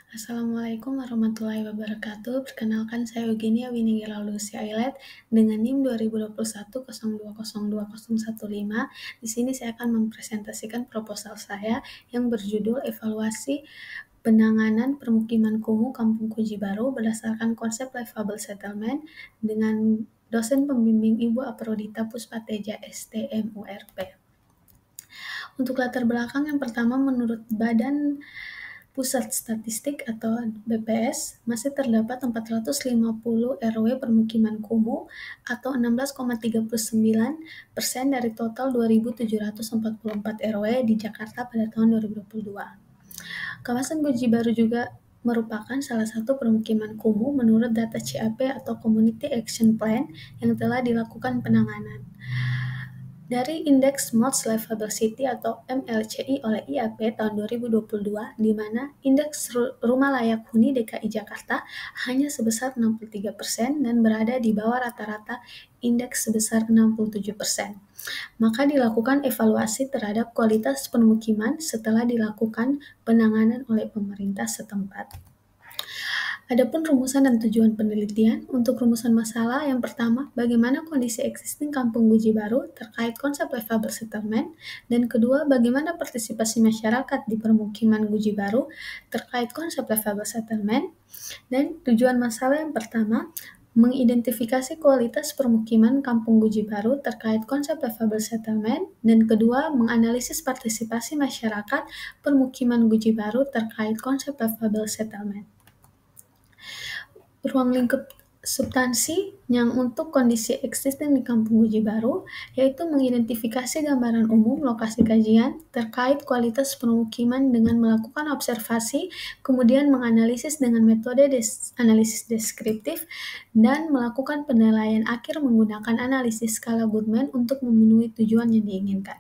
Assalamualaikum warahmatullahi wabarakatuh. Perkenalkan saya Eugenia Wininggira Lucia Ailet dengan NIM 202102020015. Di sini saya akan mempresentasikan proposal saya yang berjudul Evaluasi Penanganan Permukiman Kumuh Kampung Kuji Baru berdasarkan konsep Livable Settlement dengan dosen pembimbing Ibu Aprodita Puspateja STMURP. Untuk latar belakang yang pertama, menurut Badan Pusat Statistik atau BPS, masih terdapat 450 RW permukiman kumuh atau 16,39% dari total 2.744 RW di Jakarta pada tahun 2022. Kawasan Guji Baru juga merupakan salah satu permukiman kumuh menurut data CAP atau Community Action Plan yang telah dilakukan penanganan. Dari Indeks Most Livable City atau MLCI oleh IAP tahun 2022, di mana indeks rumah layak huni DKI Jakarta hanya sebesar 63% dan berada di bawah rata-rata indeks sebesar 67%. Maka dilakukan evaluasi terhadap kualitas permukiman setelah dilakukan penanganan oleh pemerintah setempat. Adapun rumusan dan tujuan penelitian, untuk rumusan masalah yang pertama, bagaimana kondisi existing kampung Guji Baru terkait konsep livable settlement, dan kedua, bagaimana partisipasi masyarakat di permukiman Guji Baru terkait konsep livable settlement, dan tujuan masalah yang pertama, mengidentifikasi kualitas permukiman kampung Guji Baru terkait konsep livable settlement, dan kedua, menganalisis partisipasi masyarakat permukiman Guji Baru terkait konsep livable settlement. Ruang lingkup substansi yang untuk kondisi existing di Kampung Guji Baru, yaitu mengidentifikasi gambaran umum lokasi kajian terkait kualitas permukiman dengan melakukan observasi, kemudian menganalisis dengan metode analisis deskriptif, dan melakukan penilaian akhir menggunakan analisis skala Goodman untuk memenuhi tujuan yang diinginkan.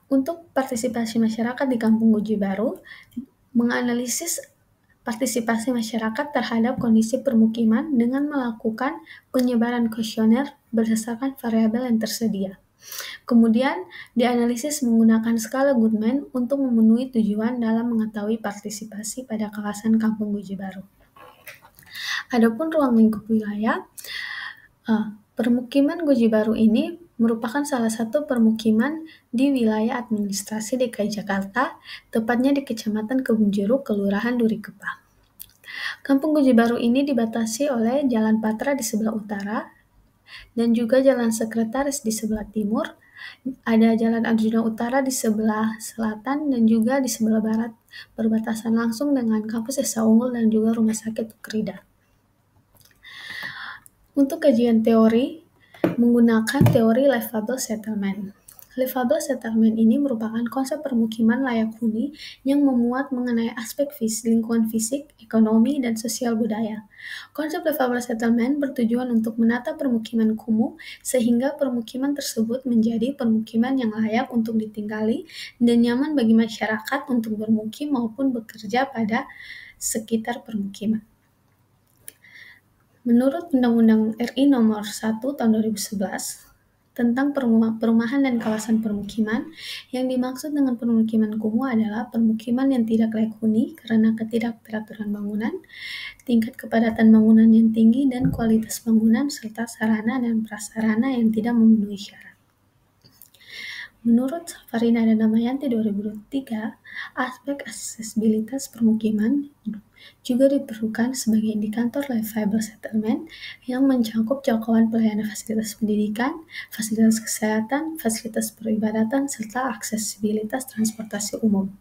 Untuk partisipasi masyarakat di Kampung Guji Baru, menganalisis partisipasi masyarakat terhadap kondisi permukiman dengan melakukan penyebaran kuesioner berdasarkan variabel yang tersedia. Kemudian, dianalisis menggunakan skala Goodman untuk memenuhi tujuan dalam mengetahui partisipasi pada kawasan Kampung Guji Baru. Adapun ruang lingkup wilayah, permukiman Guji Baru ini merupakan salah satu permukiman di wilayah administrasi DKI Jakarta, tepatnya di Kecamatan Kebunjeruk, Kelurahan Duri Kepang. Kampung Guji Baru ini dibatasi oleh Jalan Patra di sebelah utara dan juga Jalan Sekretaris di sebelah timur. Ada Jalan Arjuna Utara di sebelah selatan dan juga di sebelah barat, berbatasan langsung dengan Kampus Esa Unggul dan juga Rumah Sakit Ukrida. Untuk kajian teori, menggunakan teori livable settlement. Livable settlement ini merupakan konsep permukiman layak huni yang memuat mengenai aspek lingkungan fisik, ekonomi, dan sosial budaya. Konsep livable settlement bertujuan untuk menata permukiman kumuh sehingga permukiman tersebut menjadi permukiman yang layak untuk ditinggali dan nyaman bagi masyarakat untuk bermukim maupun bekerja pada sekitar permukiman. Menurut Undang-Undang RI Nomor 1 Tahun 2011 tentang perumahan dan kawasan permukiman, yang dimaksud dengan permukiman kumuh adalah permukiman yang tidak layak huni karena ketidakteraturan bangunan, tingkat kepadatan bangunan yang tinggi, dan kualitas bangunan serta sarana dan prasarana yang tidak memenuhi syarat. Menurut Safarina dan Damayanti 2003, aspek aksesibilitas permukiman juga diperlukan sebagai indikator livable settlement yang mencakup jangkauan pelayanan fasilitas pendidikan, fasilitas kesehatan, fasilitas peribadatan, serta aksesibilitas transportasi umum.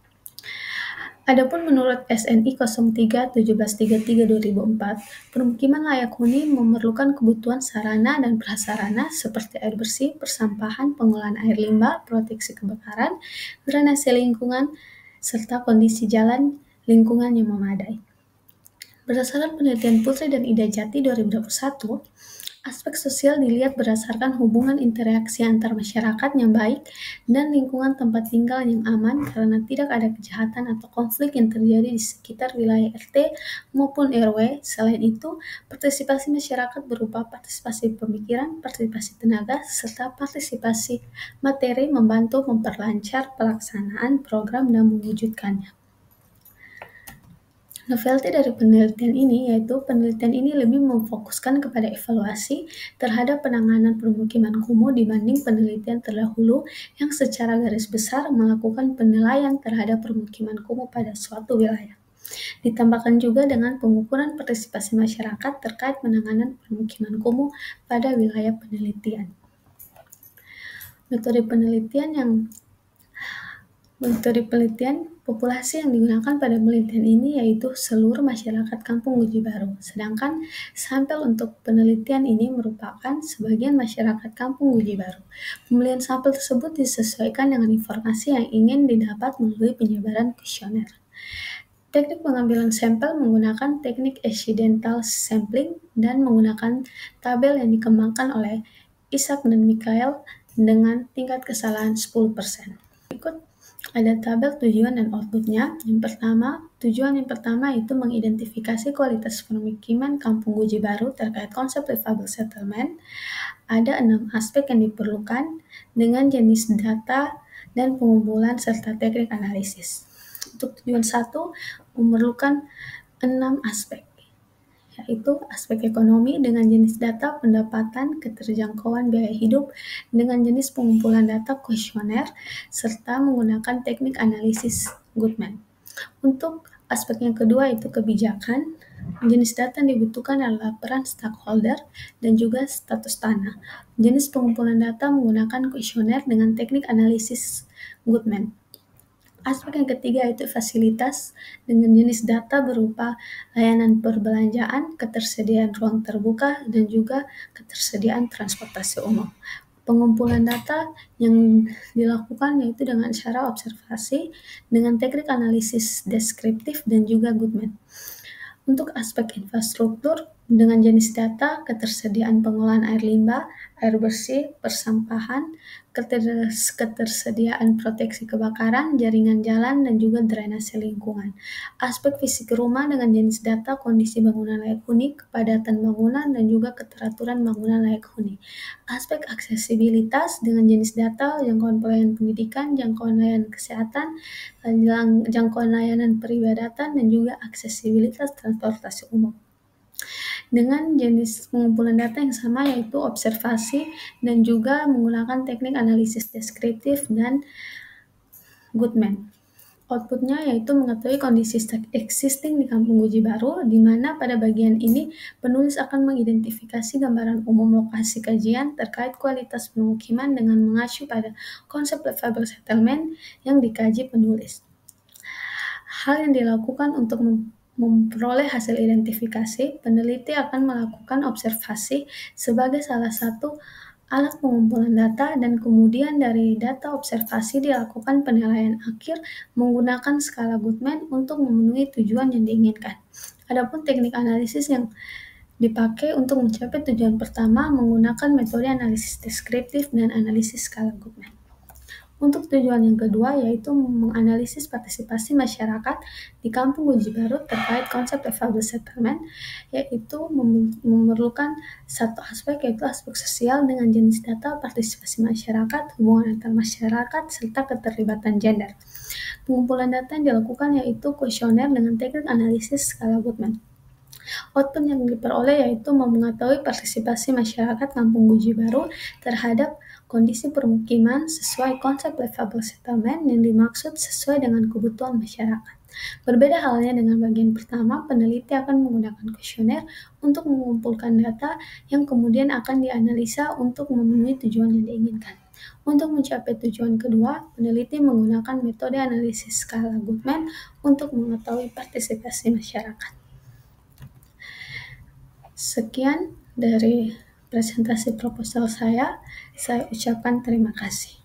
Adapun menurut SNI 03-1733-2004, permukiman layak huni memerlukan kebutuhan sarana dan prasarana seperti air bersih, persampahan, pengolahan air limbah, proteksi kebakaran, drainase lingkungan, serta kondisi jalan lingkungan yang memadai. Berdasarkan penelitian Putri dan Ida Jati 2021, aspek sosial dilihat berdasarkan hubungan interaksi antar masyarakat yang baik dan lingkungan tempat tinggal yang aman karena tidak ada kejahatan atau konflik yang terjadi di sekitar wilayah RT maupun RW. Selain itu, partisipasi masyarakat berupa partisipasi pemikiran, partisipasi tenaga, serta partisipasi materi membantu memperlancar pelaksanaan program dan mewujudkannya. Novelty dari penelitian ini yaitu penelitian ini lebih memfokuskan kepada evaluasi terhadap penanganan permukiman kumuh dibanding penelitian terdahulu yang secara garis besar melakukan penilaian terhadap permukiman kumuh pada suatu wilayah. Ditambahkan juga dengan pengukuran partisipasi masyarakat terkait penanganan permukiman kumuh pada wilayah penelitian. Metode penelitian populasi yang digunakan pada penelitian ini yaitu seluruh masyarakat Kampung Guji Baru, sedangkan sampel untuk penelitian ini merupakan sebagian masyarakat Kampung Guji Baru. Pembelian sampel tersebut disesuaikan dengan informasi yang ingin didapat melalui penyebaran kuesioner. Teknik pengambilan sampel menggunakan teknik accidental sampling dan menggunakan tabel yang dikembangkan oleh Isaac dan Michael dengan tingkat kesalahan 10%. Berikut ada tabel tujuan dan outputnya. Tujuan yang pertama itu mengidentifikasi kualitas permukiman Kampung Guji Baru terkait konsep livable settlement. Ada 6 aspek yang diperlukan dengan jenis data dan pengumpulan serta teknik analisis. Untuk tujuan 1 memerlukan 6 aspek, yaitu aspek ekonomi dengan jenis data pendapatan, keterjangkauan biaya hidup dengan jenis pengumpulan data kuesioner, serta menggunakan teknik analisis Goodman. Untuk aspek yang kedua itu kebijakan, jenis data yang dibutuhkan adalah peran stakeholder dan juga status tanah. Jenis pengumpulan data menggunakan kuesioner dengan teknik analisis Goodman. Aspek yang ketiga itu fasilitas dengan jenis data berupa layanan perbelanjaan, ketersediaan ruang terbuka, dan juga ketersediaan transportasi umum. Pengumpulan data yang dilakukan yaitu dengan cara observasi, dengan teknik analisis deskriptif, dan juga Goodman. Untuk aspek infrastruktur, dengan jenis data, ketersediaan pengolahan air limbah, air bersih, persampahan, ketersediaan proteksi kebakaran, jaringan jalan, dan juga drainase lingkungan. Aspek fisik rumah dengan jenis data, kondisi bangunan layak huni, kepadatan bangunan, dan juga keteraturan bangunan layak huni. Aspek aksesibilitas dengan jenis data, jangkauan pelayanan pendidikan, jangkauan layanan kesehatan, jangkauan layanan peribadatan, dan juga aksesibilitas transportasi umum. Dengan jenis pengumpulan data yang sama yaitu observasi dan juga menggunakan teknik analisis deskriptif dan Goodman. Outputnya yaitu mengetahui kondisi existing di Kampung Guji Baru, di mana pada bagian ini penulis akan mengidentifikasi gambaran umum lokasi kajian terkait kualitas pemukiman dengan mengacu pada konsep livable settlement yang dikaji penulis. Hal yang dilakukan untuk memperoleh hasil identifikasi, peneliti akan melakukan observasi sebagai salah satu alat pengumpulan data dan kemudian dari data observasi dilakukan penilaian akhir menggunakan skala Goodman untuk memenuhi tujuan yang diinginkan. Adapun teknik analisis yang dipakai untuk mencapai tujuan pertama menggunakan metode analisis deskriptif dan analisis skala Goodman. Untuk tujuan yang kedua yaitu menganalisis partisipasi masyarakat di Kampung Guji Baru terkait konsep livable settlement, yaitu memerlukan satu aspek yaitu aspek sosial dengan jenis data partisipasi masyarakat, hubungan antar masyarakat, serta keterlibatan gender. Pengumpulan data yang dilakukan yaitu kuesioner dengan teknik analisis skala Goodman. Output yang diperoleh yaitu mengetahui partisipasi masyarakat Kampung Guji Baru terhadap kondisi permukiman sesuai konsep livable settlement yang dimaksud sesuai dengan kebutuhan masyarakat. Berbeda halnya dengan bagian pertama, peneliti akan menggunakan kuesioner untuk mengumpulkan data yang kemudian akan dianalisa untuk memenuhi tujuan yang diinginkan. Untuk mencapai tujuan kedua, peneliti menggunakan metode analisis skala Goodman untuk mengetahui partisipasi masyarakat. Sekian dari presentasi proposal saya ucapkan terima kasih.